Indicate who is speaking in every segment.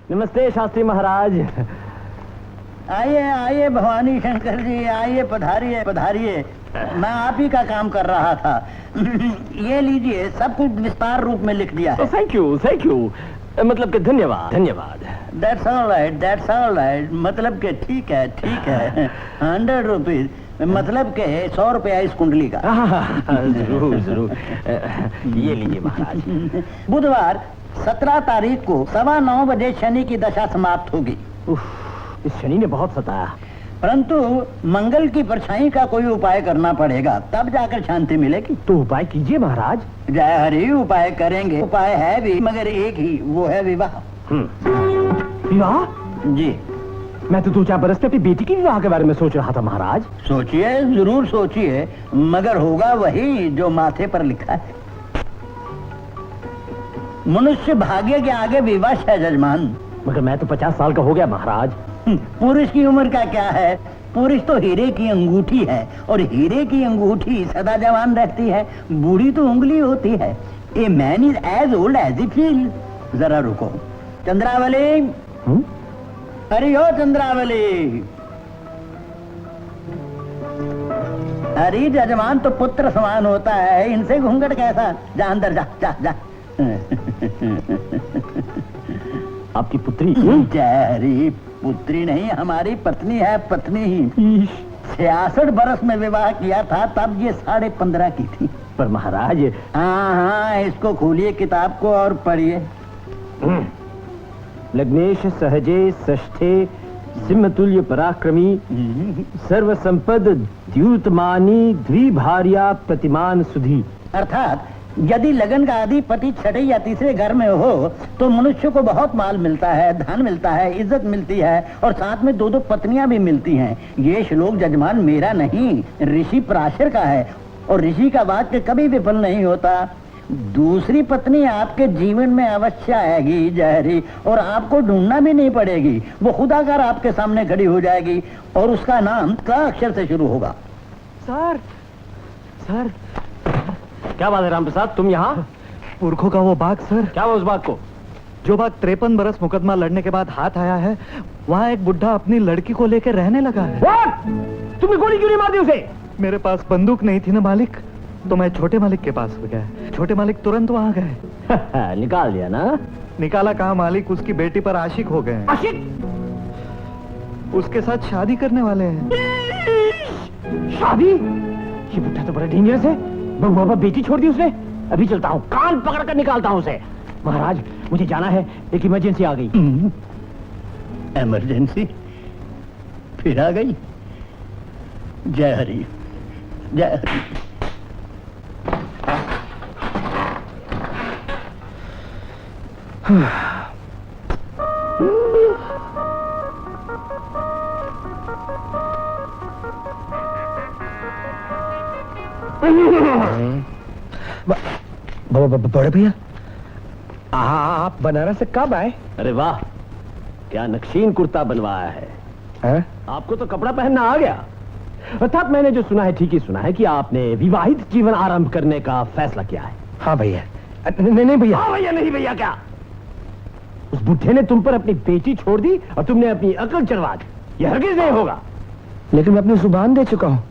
Speaker 1: नमस्ते शास्त्री महाराज।
Speaker 2: आइए आइए भवानी शंकर जी, आइए, पधारिए पधारिए। मैं आप ही का काम कर रहा था। ये लीजिए, सब कुछ विस्तार रूप में लिख दिया है।
Speaker 1: थैंक यू, मतलब कि धन्यवाद धन्यवाद।
Speaker 2: दैट्स ऑल राइट, मतलब के ठीक है 100 रुपीज, मतलब के 100 रुपया इस कुंडली का।
Speaker 1: जरूर। ये लीजिए महाराज।
Speaker 2: बुधवार 17 तारीख को 9:15 बजे शनि की दशा समाप्त होगी।
Speaker 1: इस शनि ने बहुत सताया,
Speaker 2: परंतु मंगल की परछाई का कोई उपाय करना पड़ेगा, तब जाकर शांति मिलेगी।
Speaker 1: तो उपाय कीजिए महाराज।
Speaker 2: जय हरि, उपाय करेंगे। उपाय है भी, मगर एक ही, वो है विवाह।
Speaker 1: विवाह?
Speaker 2: जी।
Speaker 1: मैं तो 2-4 बरस से अपनी बेटी की विवाह के बारे में सोच रहा था महाराज।
Speaker 2: सोचिए, जरूर सोचिए, मगर होगा वही जो माथे पर लिखा है। मनुष्य भाग्य के आगे विवश है जजमान।
Speaker 1: मगर मैं तो 50 साल का हो गया महाराज।
Speaker 2: पुरुष की उम्र का क्या है, पुरुष तो हीरे की अंगूठी है, और हीरे की अंगूठी सदा जवान रहती है, बूढ़ी तो उंगली होती है। A man is as old as he feel. जरा रुको, चंद्रावली। अरे ओ चंद्रावली। अरे जजमान तो पुत्र समान होता है, इनसे घूंघट कैसा? जा अंदर, जा जा जा।
Speaker 1: आपकी पुत्री?
Speaker 2: जय, पुत्री नहीं, हमारी पत्नी है, पत्नी ही। 66 बरस में विवाह किया था, तब ये 15.5 की थी।
Speaker 1: पर महाराज।
Speaker 2: हाँ, इसको खोलिए किताब को और पढ़िए।
Speaker 1: लग्नेश सहजे षष्ठे सिंहतुल्य पराक्रमी सर्व संपद द्युतमानी द्विभार्या प्रतिमान सुधी।
Speaker 2: अर्थात यदि लगन का अधिपति छठे या तीसरे घर में हो तो मनुष्य को बहुत माल मिलता है, धन मिलता है, इज्जत मिलती है, और साथ में 2-2 पत्नियां भी मिलती हैं। ये श्लोक जजमान मेरा नहीं, ऋषि पराशर का है, और ऋषि का वाक्य कभी विफल नहीं होता। दूसरी पत्नी आपके जीवन में अवश्य आएगी जहरी, और आपको ढूंढना भी नहीं पड़ेगी, वो खुद आकर आपके सामने खड़ी हो जाएगी, और उसका नाम क अक्षर से शुरू होगा।
Speaker 1: सर क्या बात है राम प्रसाद, तुम यहाँ?
Speaker 3: पुरखों का वो बाग सर।
Speaker 1: क्या हुआ उस बाग को?
Speaker 3: जो बाग 53 बरस मुकदमा लड़ने के बाद हाथ आया है, वहाँ एक बुढ़ा अपनी लड़की को लेकर रहने लगा है।
Speaker 1: तुमने गोली क्यों नहीं मार दी उसे?
Speaker 3: मेरे पास बंदूक नहीं थी ना मालिक, तो मैं छोटे मालिक के पास गया। छोटे मालिक तुरंत वहाँ गए।
Speaker 1: निकाल दिया ना?
Speaker 3: निकाला कहाँ मालिक, उसकी बेटी पर आशिक हो गए।
Speaker 1: आशिक?
Speaker 3: उसके साथ शादी करने वाले हैं।
Speaker 1: शादी? ये बुढ़ा तो बड़ा डेंजरस है। बहू बेटी छोड़ दी उसने। अभी चलता हूँ, कान पकड़ कर निकालता हूँ उसे। महाराज मुझे जाना है, एक इमरजेंसी आ गई।
Speaker 2: इमरजेंसी फिर आ गई? जय हरि, जय हरि।
Speaker 3: बड़े भैया, आप बनारस से कब आए?
Speaker 1: अरे वाह, क्या नक्शीन कुर्ता बनवाया है। आपको तो कपड़ा पहनना आ गया। अर्थात मैंने जो सुना है ठीक ही सुना है कि आपने विवाहित जीवन आरंभ करने का फैसला किया है।
Speaker 3: हाँ भैया। नहीं भैया।
Speaker 1: हाँ भैया नहीं भैया क्या? उस बुढ़े ने तुम पर अपनी बेटी छोड़ दी और तुमने अपनी अकल चढ़वा दी। यह हरगिज नहीं होगा।
Speaker 3: लेकिन मैं अपनी जुबान दे चुका हूँ।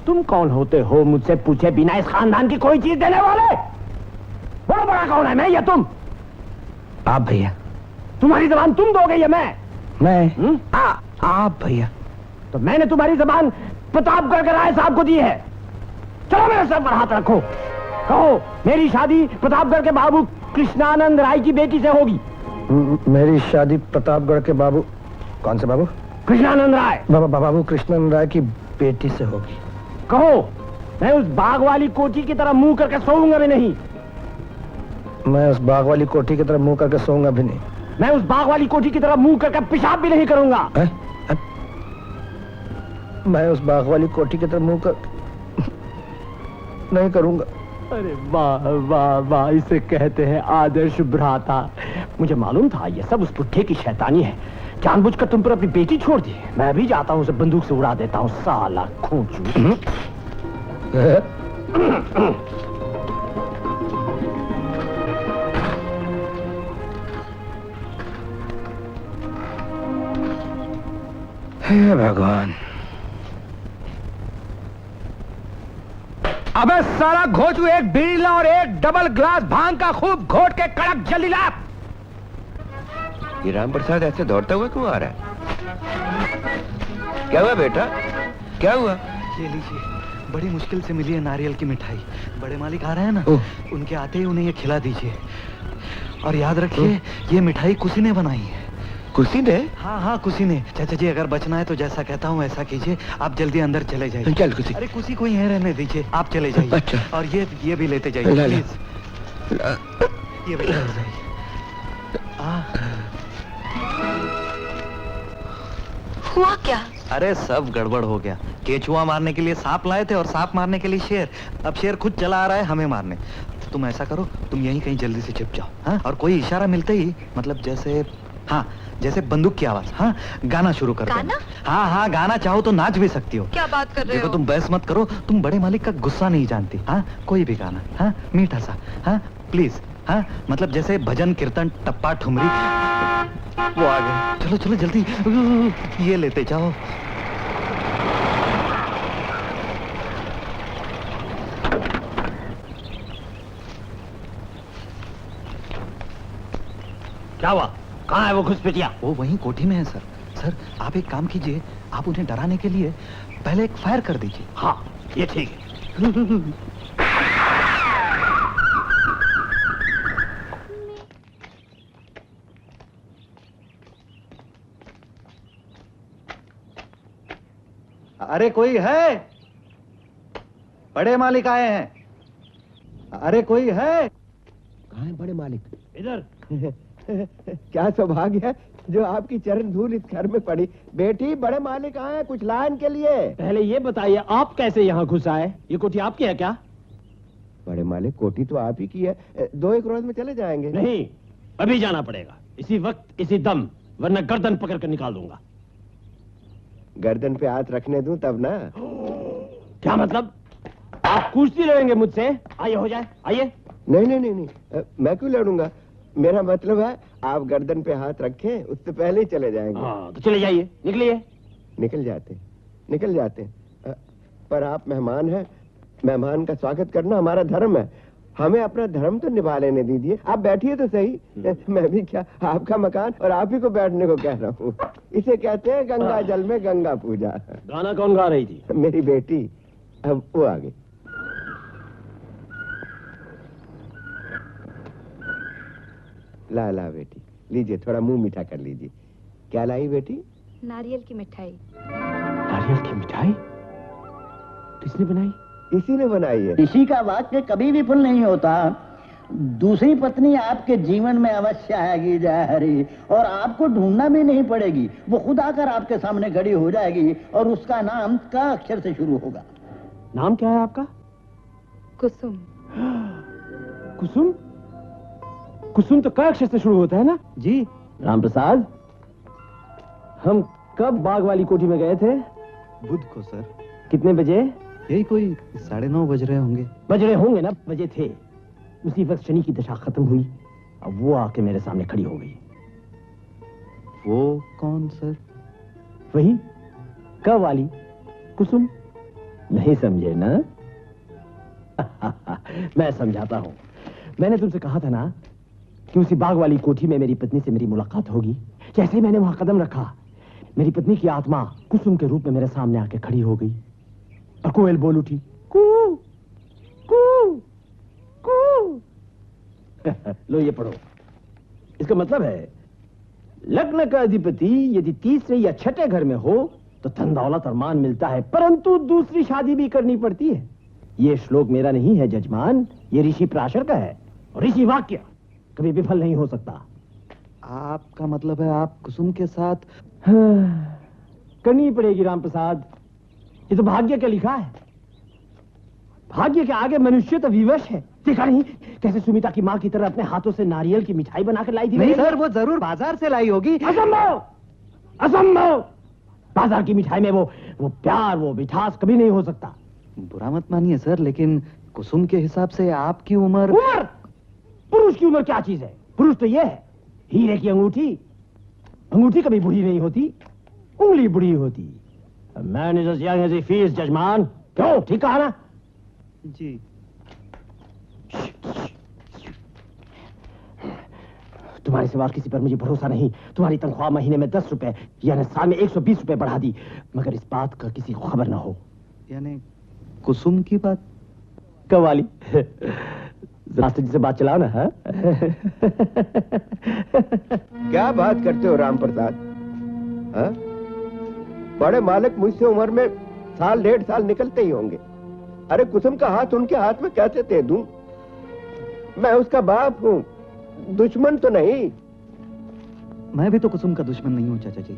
Speaker 1: तुम कौन होते हो मुझसे पूछे बिना इस खानदान की कोई चीज देने वाले? बहुत बड़ा कौन है, मैं या तुम?
Speaker 3: आप भैया।
Speaker 1: तुम्हारी जबान तुम दोगे या मैं?
Speaker 3: आप भैया।
Speaker 1: तो मैंने तुम्हारी जबान प्रतापगढ़ के राय साहब को दी है। चलो मेरे सर पर हाथ रखो, कहो मेरी शादी प्रतापगढ़ के बाबू कृष्णानंद राय की बेटी से होगी।
Speaker 3: मेरी शादी प्रतापगढ़ के बाबू, कौन से बाबू?
Speaker 1: कृष्णानंद राय।
Speaker 3: बाबू कृष्णानंद राय की बेटी से होगी।
Speaker 1: कहो मैं उस बाग वाली कोठी की तरह मुंह करके सोऊंगा भी नहीं।
Speaker 3: मैं उस बाग वाली कोठी की तरह मुंह करके सोऊंगा भी नहीं।
Speaker 1: मैं उस बाग वाली कोठी की तरह मुंह करके पेशाब भी नहीं करूंगा।
Speaker 3: मैं उस बाग वाली कोठी की तरह मुंह कर नहीं करूंगा।
Speaker 1: अरे वाह वाह वाह, इसे कहते हैं आदर्श भ्राता। मुझे मालूम था ये सब उस बुढ़े की शैतानी है। जानबूझकर तुम पर अपनी बेटी छोड़ दी। मैं भी जाता हूँ, उसे बंदूक से उड़ा देता हूँ, साला खूंचू।
Speaker 4: हे भगवान।
Speaker 1: अबे सारा घोचू, एक बीड़ी ला और एक डबल ग्लास भांग का खूब घोट के कड़क जल्दी ला।
Speaker 4: ये राम प्रसाद ऐसे दौड़ता हुआ क्यों आ रहा है? क्या हुआ बेटा, क्या हुआ?
Speaker 3: ये लीजिए, बड़ी मुश्किल से मिली है नारियल की मिठाई। बड़े मालिक आ रहे हैं ना, उनके आते ही उन्हें ये खिला दीजिए। और याद रखिए, ये मिठाई कुसी ने बनाई है।
Speaker 4: कुसी ने?
Speaker 3: हाँ हाँ, कुसी ने। चाचा जी, अगर बचना है तो जैसा कहता हूँ ऐसा कीजिए। आप जल्दी अंदर चले जाइए।
Speaker 4: चल कुसी।
Speaker 3: अरे कुसी को यहीं रहने दीजिए, आप चले जाइए।
Speaker 4: अच्छा।
Speaker 3: और ये भी लेते जाइए
Speaker 4: ला, ला।
Speaker 3: प्लीज। ये भी ले जाइए।
Speaker 5: हुआ क्या?
Speaker 3: अरे सब गड़बड़ हो गया। केचुआ मारने के लिए सांप लाए थे और सांप मारने के लिए शेर। अब शेर खुद चला आ रहा है हमें मारने। तुम ऐसा करो, तुम यहीं कहीं जल्दी से छिप जाओ। हाँ, और कोई इशारा मिलते ही, मतलब जैसे, हाँ जैसे बंदूक की आवाज, हाँ गाना शुरू कर देना।
Speaker 5: गाना?
Speaker 3: हाँ हाँ, गाना चाहो तो नाच भी सकती हो।
Speaker 5: क्या बात कर रहे
Speaker 3: देखो
Speaker 5: हो?
Speaker 3: तुम बहस मत करो, तुम बड़े मालिक का गुस्सा नहीं जानती। हाँ, कोई भी गाना, हाँ मीठा सा, हाँ प्लीज। हाँ, मतलब जैसे भजन कीर्तन टप्पा ठुमरी। वो आ गए, चलो चलो जल्दी, ये लेते जाओ।
Speaker 1: क्या हुआ? कहाँ है वो घुसपैठिया?
Speaker 3: वो वहीं कोठी में है सर। सर आप एक काम कीजिए, आप उन्हें डराने के लिए पहले एक फायर कर दीजिए।
Speaker 1: हाँ, ये ठीक है।
Speaker 3: अरे कोई है? बड़े मालिक आए हैं। अरे कोई है?
Speaker 4: कहाँ है बड़े मालिक?
Speaker 1: इधर।
Speaker 4: क्या सौभाग्य है जो आपकी चरण धूल इस घर में पड़ी। बेटी, बड़े मालिक आए हैं कुछ लाइन के लिए।
Speaker 1: पहले ये बताइए, आप कैसे यहाँ घुस आए? ये कोठी आपकी है क्या?
Speaker 4: बड़े मालिक, कोठी तो आप ही की है। 2-1 रोज में चले जाएंगे।
Speaker 1: नहीं, अभी जाना पड़ेगा, इसी वक्त इसी दम, वरना गर्दन पकड़ कर निकाल दूंगा।
Speaker 4: गर्दन पे हाथ रखने दूं तब ना।
Speaker 1: क्या मतलब? आप कुश्ती लड़ेंगे मुझसे? आइए, हो जाए, आइए।
Speaker 4: नहीं नहीं नहीं नहीं, मैं क्यों लड़ूंगा? मेरा मतलब है आप गर्दन पे हाथ रखें उससे पहले ही चले जाएंगे।
Speaker 1: हाँ, तो चले जाइए, निकलिए।
Speaker 4: निकल जाते। पर आप मेहमान हैं, मेहमान का स्वागत करना हमारा धर्म है। हमें अपना धर्म तो निभा लेने दीजिए। आप बैठिए तो सही। मैं भी क्या, आपका मकान और आप ही को बैठने को कह रहा हूँ। इसे कहते हैं गंगा जल में गंगा पूजा।
Speaker 1: गाना कौन गा रही थी?
Speaker 4: मेरी बेटी। अब वो आ गई। ला ला बेटी, लीजिए, थोड़ा मुंह मीठा कर लीजिए। क्या लाई बेटी?
Speaker 5: नारियल की मिठाई।
Speaker 1: नारियल की मिठाई? किसने बनाई?
Speaker 4: इसी ने बनाई है।
Speaker 2: ऋषि का वाक्य कभी विफल नहीं होता। दूसरी पत्नी आपके जीवन में अवश्य आएगी जय हरि, और आपको ढूंढना भी नहीं पड़ेगी। वो खुद आकर आपके सामने खड़ी हो जाएगी और उसका नाम क अक्षर से शुरू होगा।
Speaker 1: नाम क्या है आपका?
Speaker 5: कुसुम।
Speaker 1: कुसुम? कुसुम तो क अक्षर से शुरू होता है ना?
Speaker 3: जी।
Speaker 1: राम प्रसाद, हम कब बाग वाली कोठी में गए थे?
Speaker 3: बुध को सर।
Speaker 1: कितने बजे?
Speaker 3: यही कोई 9:30 बज रहे होंगे।
Speaker 1: बज रहे होंगे ना, बजे थे। उसी वक्त शनि की दशा खत्म हुई, अब वो आके मेरे सामने खड़ी हो गई।
Speaker 3: वो कौन सर?
Speaker 1: वही क वाली कुसुम। नहीं समझे ना? मैं समझाता हूँ। मैंने तुमसे कहा था ना कि उसी बाग वाली कोठी में मेरी पत्नी से मेरी मुलाकात होगी। जैसे ही मैंने वहां कदम रखा, मेरी पत्नी की आत्मा कुसुम के रूप में मेरे सामने आके खड़ी हो गई और कोयल बोल उठी, कू कू कू। लो ये पढ़ो। इसका मतलब है, लग्न का अधिपति यदि तीसरे या छठे घर में हो तो धन दौलत और मान मिलता है, परंतु दूसरी शादी भी करनी पड़ती है। ये श्लोक मेरा नहीं है जजमान, ये ऋषि पराशर का है, और ऋषि वाक्य कभी विफल नहीं हो सकता।
Speaker 3: आपका मतलब है आप कुसुम के साथ?
Speaker 1: हाँ, करनी पड़ेगी राम प्रसाद, ये तो भाग्य का लिखा है। भाग्य के आगे मनुष्य तो विवश है। देखा नहीं कैसे सुमिता की माँ की तरह अपने हाथों से नारियल की मिठाई बनाकर लाई थी?
Speaker 3: नहीं सर, वो जरूर बाजार से लाई होगी।
Speaker 1: असंभव, असंभव। बाजार की मिठाई में वो प्यार, वो मिठास कभी नहीं हो सकता।
Speaker 3: बुरा मत मानिए सर, लेकिन कुसुम के हिसाब से आपकी उम्र।
Speaker 1: पुरुष की उम्र क्या चीज है? पुरुष तो ये है, हीरे की अंगूठी। अंगूठी कभी बूढ़ी नहीं होती। उंगली बुरी होती। Man is young as a fees जजमान, क्यों ठीक कहा ना?
Speaker 3: जी।
Speaker 1: तुम्हारे सिवा किसी पर मुझे भरोसा नहीं। तुम्हारी तनख्वाह महीने में 10 रुपए यानी साल में 120 रुपए बढ़ा दी, मगर इस बात का किसी को खबर ना हो।
Speaker 3: यानी कुसुम की बात?
Speaker 1: कवाली रास्ते जी से बात चलाओ ना। हाँ?
Speaker 4: क्या बात करते हो राम प्रसाद? हाँ? बड़े मालिक मुझसे उम्र में साल 1.5 साल निकलते ही होंगे। अरे कुसुम का हाथ उनके हाथ में कैसे दे दूं? मैं उसका बाप हूं, दुश्मन तो नहीं।
Speaker 3: मैं भी तो कुसुम का दुश्मन नहीं हूं चाचा जी।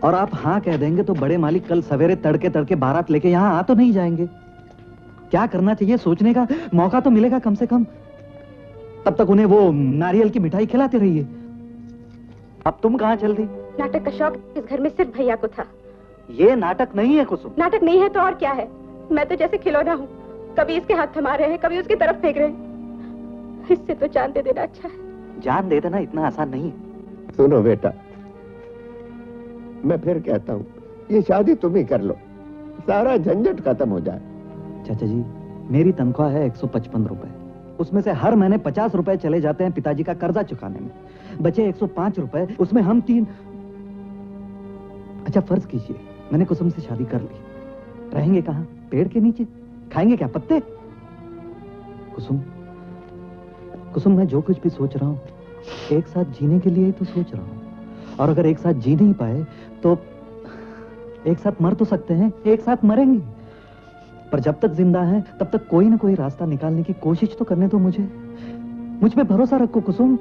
Speaker 3: और आप हाँ कह देंगे तो बड़े मालिक कल सवेरे तड़के तड़के बारात लेके यहाँ आ तो नहीं जाएंगे। क्या करना चाहिए सोचने का मौका तो मिलेगा कम से कम। तब तक उन्हें वो नारियल की मिठाई खिलाते रहिए। अब तुम कहाँ चल दी?
Speaker 5: नाटक का शौक इस घर में सिर्फ भैया को था।
Speaker 3: ये नाटक नहीं है कुसुम।
Speaker 5: नाटक नहीं है तो और क्या है? मैं तो जैसे खिलौना हूँ, कभी इसके हाथ थमा रहे हैं, कभी उसकी तरफ फेंक रहे हैं। इससे तो जान दे देना अच्छा है।
Speaker 3: जान दे देना इतना आसान नहीं है।
Speaker 4: सुनो बेटा, मैं फिर कहता हूँ, ये शादी तुम ही कर लो, सारा झंझट खत्म हो जाए।
Speaker 3: चाचा जी, मेरी तनख्वाह है 155 रुपए। उसमें से हर महीने 50 रुपए चले जाते हैं पिताजी का कर्जा चुकाने में। बचे 105 रुपए, उसमें हम 3। अच्छा फर्ज कीजिए मैंने कुसुम से शादी कर ली, रहेंगे कहाँ? पेड़ के नीचे? खाएंगे क्या पत्ते? कुसुम, कुसुम मैं जो कुछ भी सोच रहा हूँ एक साथ जीने के लिए ही तो सोच रहा हूँ। और अगर एक साथ जी नहीं पाए तो एक साथ मर तो सकते हैं, एक साथ मरेंगे। पर जब तक जिंदा हैं तब तक कोई ना कोई रास्ता निकालने की कोशिश तो करने दो मुझे। मुझ पे भरोसा रखो कुसुम।